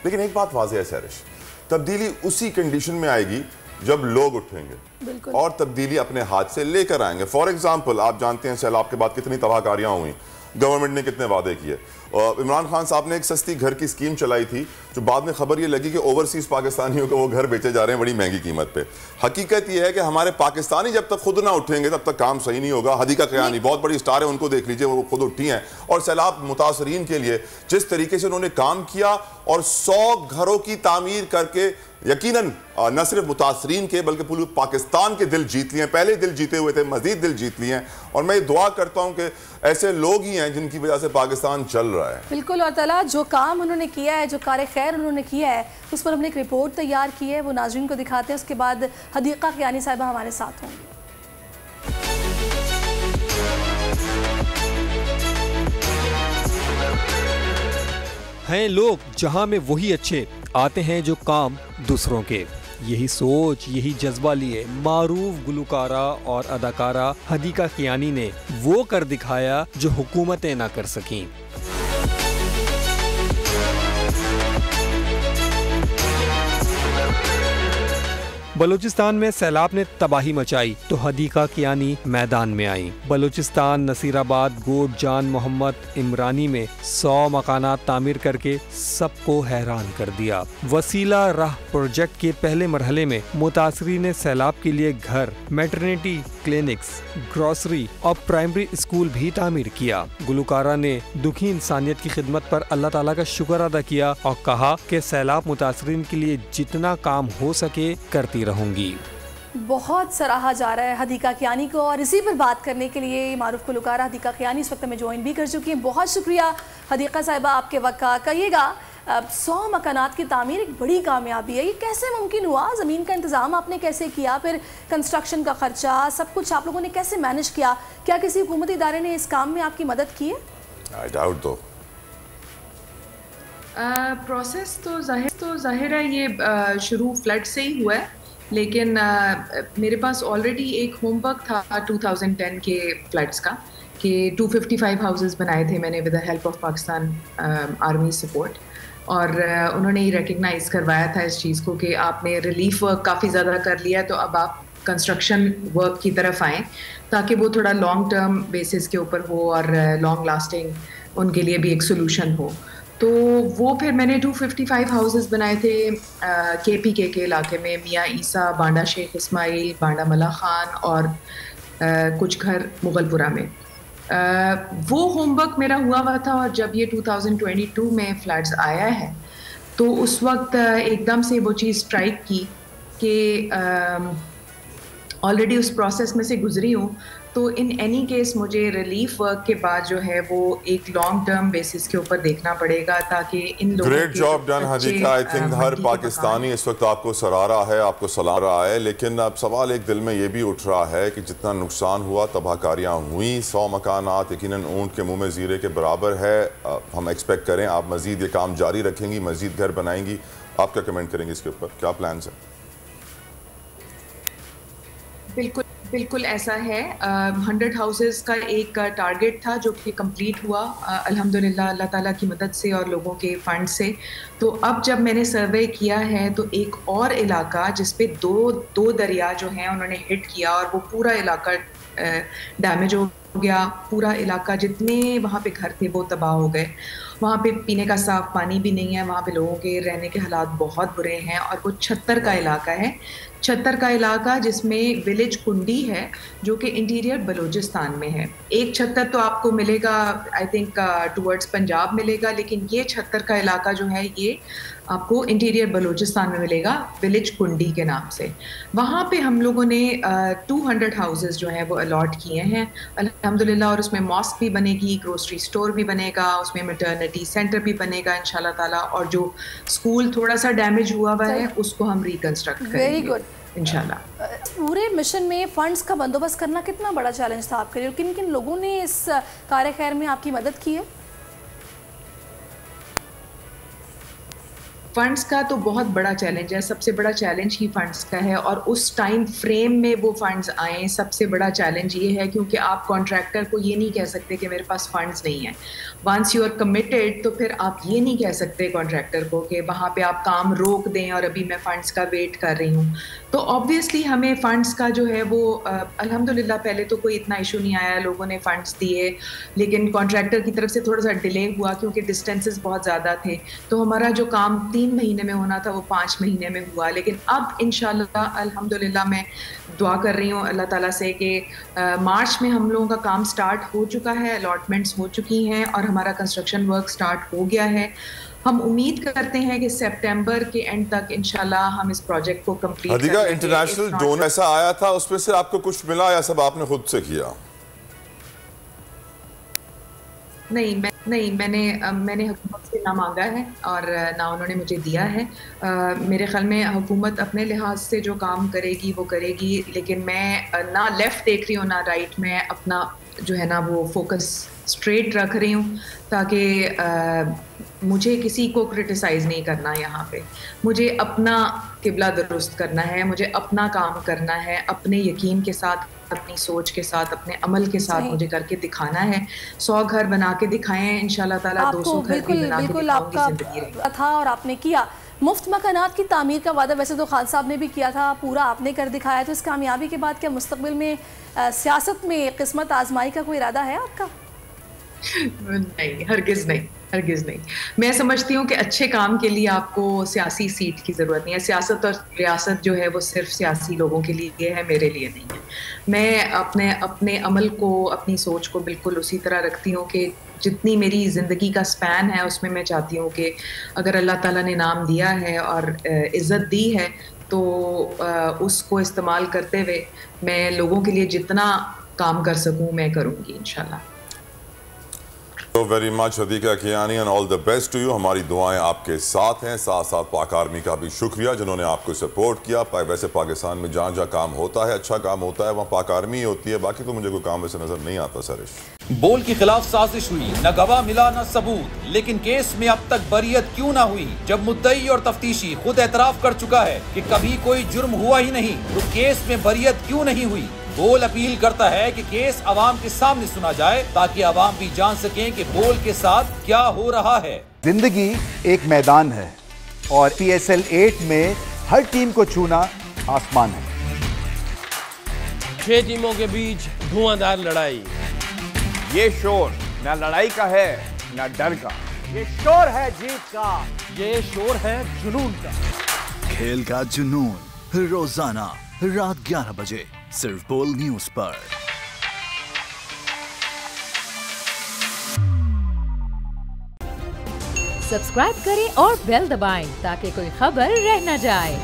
لیکن ایک بات واضح ہے سیرش، تبدیلی اسی کنڈیشن میں آئے گی جب لوگ اٹھیں گے اور تبدیلی اپنے ہاتھ سے لے کر آئیں گے. فار ایگزامپل آپ جانتے ہیں سیلاب کے بعد کتنی تباہ کاریاں ہوئیں، گورنمنٹ نے کتنے وعدے کیے. عمران خان صاحب نے ایک سستی گھر کی اسکیم چلائی تھی جو بعد میں خبر یہ لگی کہ اوورسیز پاکستانیوں کو وہ گھر بیچے جا رہے ہیں بڑی مہنگی قیمت پہ. حقیقت یہ ہے کہ ہمارے پاکستانی جب تک خود نہ اٹھیں گے تب تک کام صحیح نہیں ہوگا. حدیقہ قیانی بہت بڑی سٹار ہے، ان کو دیکھ لیجئے، وہ خود اٹھی ہیں اور سیلاب متاثرین کے لیے جس طریقے سے انہوں نے کام کیا اور 100 گھروں کی تعمیر کر کے یقیناً نہ صرف متاثرین کے بلکہ پورے پاکستان کے دل جیت لیے ہیں. پہلے دل جیتے ہوئے تھے، مزید دل جیت لیے ہیں، اور میں یہ دعا کرتا ہوں کہ ایسے لوگ ہی ہیں جن کی وجہ سے پاکستان چل رہا ہے. بالکل. اور تعالیٰ جو کام انہوں نے کیا ہے، جو کار خیر انہوں نے کیا ہے، اس پر ہم نے ایک رپورٹ تیار کی ہے، وہ ناظرین کو دکھاتے ہیں. اس کے بعد حدیقہ قیانی صاحبہ ہمارے ساتھ ہوں گی. ہیں لوگ جہاں میں وہی اچھے، آتے ہیں جو کام دوسروں کے. یہی سوچ، یہی جذبہ لیے معروف گلوکارہ اور اداکارہ حدیقہ قیانی نے وہ کر دکھایا جو حکومتیں نہ کر سکیں. بلوچستان میں سیلاب نے تباہی مچائی تو حدیقہ قیانی میدان میں آئیں. بلوچستان نصیر آباد گوڈ جان محمد عمرانی میں 100 مکانات تعمیر کر کے سب کو حیران کر دیا. وسیلہ راہ پروجیکٹ کے پہلے مرحلے میں متاثرین سیلاب کے لیے گھر، میٹرنیٹی کلینکس، گروسری اور پرائمری اسکول بھی تعمیر کیا. گلوکارہ نے دکھی انسانیت کی خدمت پر اللہ تعالیٰ کا شکر ادا کیا اور کہا کہ سیلاب متاثرین کے لیے جتنا کام ہو سکے کرتی رہوں گی. بہت سراہا جا رہا ہے حدیقہ قیانی کو، اور اسی پر بات کرنے کے لیے معروف گلوکارہ حدیقہ قیانی اس وقت میں جوائن بھی کر چکی ہیں. بہت شکریہ حدیقہ صاحبہ آپ کے وقت کا. کہیے گا 100 مکانات کی تعمیر ایک بڑی کامیابی ہے، یہ کیسے ممکن ہوا؟ زمین کا انتظام آپ نے کیسے کیا؟ پھر کنسٹرکشن کا خرچہ، سب کچھ آپ لوگوں نے کیسے مینج کیا؟ کیا کسی حکومتی ادارے نے اس کام میں آپ کی مدد کی ہے؟ I doubt though. پروسیس تو ظاہر ہے یہ شروع فلڈ سے ہی ہوا ہے، لیکن میرے پاس آلریڈی ایک ہوم ورک تھا 2010 کے فلڈز کا کہ 255 ہاؤسز بنائے تھے میں نے with the help of Pakistan army support, اور انہوں نے ہی ریکگنائز کروایا تھا اس چیز کو کہ آپ نے ریلیف ورک کافی زیادہ کر لیا ہے تو اب آپ کنسٹرکشن ورک کی طرف آئیں تاکہ وہ تھوڑا لانگ ٹرم بیسس کے اوپر ہو اور لانگ لاسٹنگ ان کے لیے بھی ایک سولوشن ہو. تو وہ پھر میں نے 255 ہاؤسز بنائے تھے KPK کے علاقے میں، میاں عیسیٰ، بانڈا شیخ اسماعیل، بانڈا ملا خان اور کچھ گھر مغل پورہ میں. وہ ہوم ورک میرا ہوا ہوا تھا، اور جب یہ 2022 میں فلڈز آیا ہے تو اس وقت ایک دم سے وہ چیز اسٹرائک کی کہ آلریڈی اس پروسیس میں سے گزری ہوں تو ان اینی کیس مجھے ریلیف ورک کے بعد جو ہے وہ ایک لانگ ٹرم بیسس کے اوپر دیکھنا پڑے گا تاکہ ان لوگوں great job done Hadiqa. I think ہر پاکستانی اس وقت آپ کو سراہ رہا ہے، آپ کو سلام رہا ہے، لیکن اب سوال ایک دل میں یہ بھی اٹھ رہا ہے کہ جتنا نقصان ہوا، تباہ کاریاں ہوئیں، 100 مکانات یقیناً اونٹ کے منہ میں زیرے کے برابر ہے. ہم ایکسپیکٹ کریں آپ مزید یہ کام جاری رکھیں گی، مزید گھر بنائیں گی. آپ کیا کمنٹ کریں گے اس کے اوپر؟ کیا پلانز ہیں؟ بالکل ایسا ہے. 100 ہاؤسز کا ایک ٹارگٹ تھا جو کہ کمپلیٹ ہوا الحمدللہ اللہ تعالیٰ کی مدد سے اور لوگوں کے فنڈ سے. تو اب جب میں نے سروے کیا ہے تو ایک اور علاقہ جس پہ دو دریا جو ہیں انہوں نے ہٹ کیا اور وہ پورا علاقہ ڈیمیج ہو گیا. پورا علاقہ جتنے وہاں پہ گھر تھے وہ تباہ ہو گئے. وہاں پہ پینے کا صاف پانی بھی نہیں ہے، وہاں پہ لوگوں کے رہنے کے حالات بہت برے ہیں. اور وہ 76 کا علاقہ ہے، 76 کا علاقہ جس میں ولیج کنڈی ہے جو کہ انٹیریئر بلوچستان میں ہے. ایک 76 تو آپ کو ملے گا آئی تھنک ٹورڈز پنجاب ملے گا، لیکن یہ 76 کا علاقہ جو ہے یہ آپ کو انٹیریئر بلوچستان میں ملے گا ولیج کنڈی کے نام سے. وہاں پہ ہم لوگوں نے 200 ہاؤسز جو ہیں وہ الاٹ کیے ہیں الحمدللہ، اور اس میں ماسک بھی بنے گی، گروسری اسٹور بھی بنے گا، اس میں میٹرنٹی سینٹر بھی بنے گا انشاءاللہ تعالیٰ، اور جو اسکول تھوڑا سا ڈیمیج ہوا ہوا ہے اس کو ہم ریکنسٹرکٹ کریں گے انشاءاللہ. پورے مشن میں فنڈز کا بندوبست کرنا کتنا بڑا چیلنج تھا آپ کے لیے، اور کن کن لوگوں نے اس کار خیر میں آپ کی مدد کی ہے؟ فنڈس کا تو بہت بڑا چیلنج ہے, سب سے بڑا چیلنج ہی فنڈس کا ہے, اور اس ٹائم فریم میں وہ فنڈز آئیں سب سے بڑا چیلنج یہ ہے, کیونکہ آپ کانٹریکٹر کو یہ نہیں کہہ سکتے کہ میرے پاس فنڈز نہیں ہیں. ونس یو آر کمیٹیڈ تو پھر آپ یہ نہیں کہہ سکتے کانٹریکٹر کو کہ وہاں پہ آپ کام روک دیں اور ابھی میں فنڈس کا ویٹ کر رہی ہوں. تو آبویسلی ہمیں فنڈس کا جو ہے وہ الحمدللہ پہلے تو کوئی اتنا ایشو نہیں آیا, لوگوں نے فنڈس دیے, لیکن کانٹریکٹر کی طرف سے تھوڑا سا ڈیلے ہوا کیونکہ ڈسٹینسز بہت زیادہ تھے. تو ہمارا جو کام 3 مہینے میں ہونا تھا وہ 5 مہینے میں ہوا. لیکن اب انشاءاللہ الحمدللہ میں دعا کر رہی ہوں اللہ تعالیٰ سے کہ مارچ میں ہم لوگوں کا کام سٹارٹ ہو چکا ہے, الاٹمنٹس ہو چکی ہیں اور ہمارا کنسٹرکشن ورک سٹارٹ ہو گیا ہے. ہم امید کرتے ہیں کہ سپٹمبر کے اینڈ تک انشاءاللہ ہم اس پروجیکٹ کو کمپلیٹ کر لیں گے. انٹرنیشنل ڈونر ایسا آیا تھا, اس میں سے آپ کو کچھ ملا یا سب آپ نے خود سے کیا؟ نہیں, میں نے حکومت سے نہ مانگا ہے اور نہ انہوں نے مجھے دیا ہے. میرے خیال میں حکومت اپنے لحاظ سے جو کام کرے گی وہ کرے گی, لیکن میں نہ لیفٹ دیکھ رہی ہوں نہ رائٹ, میں اپنا جو ہے نا وہ فوکس اسٹریٹ رکھ رہی ہوں تاکہ مجھے کسی کو کرٹیسائز نہیں کرنا. یہاں پہ مجھے اپنا قبلہ درست کرنا ہے, مجھے اپنا کام کرنا ہے, اپنے یقین کے ساتھ, اپنی سوچ کے ساتھ, اپنے عمل کے ساتھ مجھے کر کے دکھانا ہے. 100 گھر بنا کے دکھائیں انشاءاللہ تعالیٰ, 200 گھر بھی بنا کے دکھاؤں گی زندگی رہے تھا اور آپ نے کیا. مفت مکانات کی تعمیر کا وعدہ ویسے تو خان صاحب نے بھی کیا تھا, پورا آپ نے کر دکھایا. تو اس کامیابی کے بعد کیا مستقبل میں سیاست میں قسمت آزمائی کا کوئی ارادہ ہے آپ کا؟ نہیں, ہرگز نہیں. میں سمجھتی ہوں کہ اچھے کام کے لیے آپ کو سیاسی سیٹ کی ضرورت نہیں ہے. سیاست اور ریاست جو ہے وہ صرف سیاسی لوگوں کے لیے ہے, میرے لیے نہیں ہے. میں اپنے عمل کو, اپنی سوچ کو بالکل اسی طرح رکھتی ہوں کہ جتنی میری زندگی کا سپین ہے اس میں چاہتی ہوں کہ اگر اللہ تعالیٰ نے نام دیا ہے اور عزت دی ہے تو اس کو استعمال کرتے ہوئے میں لوگوں کے لیے جتنا کام کر سکوں میں کروں گی انشاءاللہ. Very much Hadiqa Kiani and all the best to you. ہماری دعائیں آپ کے ساتھ ہیں, ساتھ ساتھ پاک آرمی کا بھی شکریہ جنہوں نے آپ کو سپورٹ کیا. ویسے پاکستان میں جہاں جہاں کام ہوتا ہے, اچھا کام ہوتا ہے, وہاں پاک آرمی ہی ہوتی ہے. باقی تو مجھے کوئی کام ویسے نظر نہیں آتا. سرش بول کے خلاف سازش ہوئی, نہ گواہ ملا نہ ثبوت, لیکن کیس میں اب تک بریت کیوں نہ ہوئی؟ جب مدعی اور تفتیشی خود اعتراف کر چکا ہے کہ کبھی کوئی جرم ہوا ہی نہیں, تو کیس میں بریت کیوں نہیں ہوئی؟ بول اپیل کرتا ہے کہ کیس عوام کے سامنے سنا جائے تاکہ عوام بھی جان سکیں کہ بول کے ساتھ کیا ہو رہا ہے. زندگی ایک میدان ہے اور PSL 8 میں ہر ٹیم کو چھونا آسمان ہے. 6 ٹیموں کے بیچ دھواں لڑائی. یہ شور نہ لڑائی کا ہے نہ ڈر کا, یہ شور ہے جیت کا, یہ شور ہے جنون کا. کھیل کا جنون روزانہ رات 11 بجے صرف بول نیوز پر. سبسکرائب کریں اور بیل دبائیں تاکہ کوئی خبر رہ نہ جائے.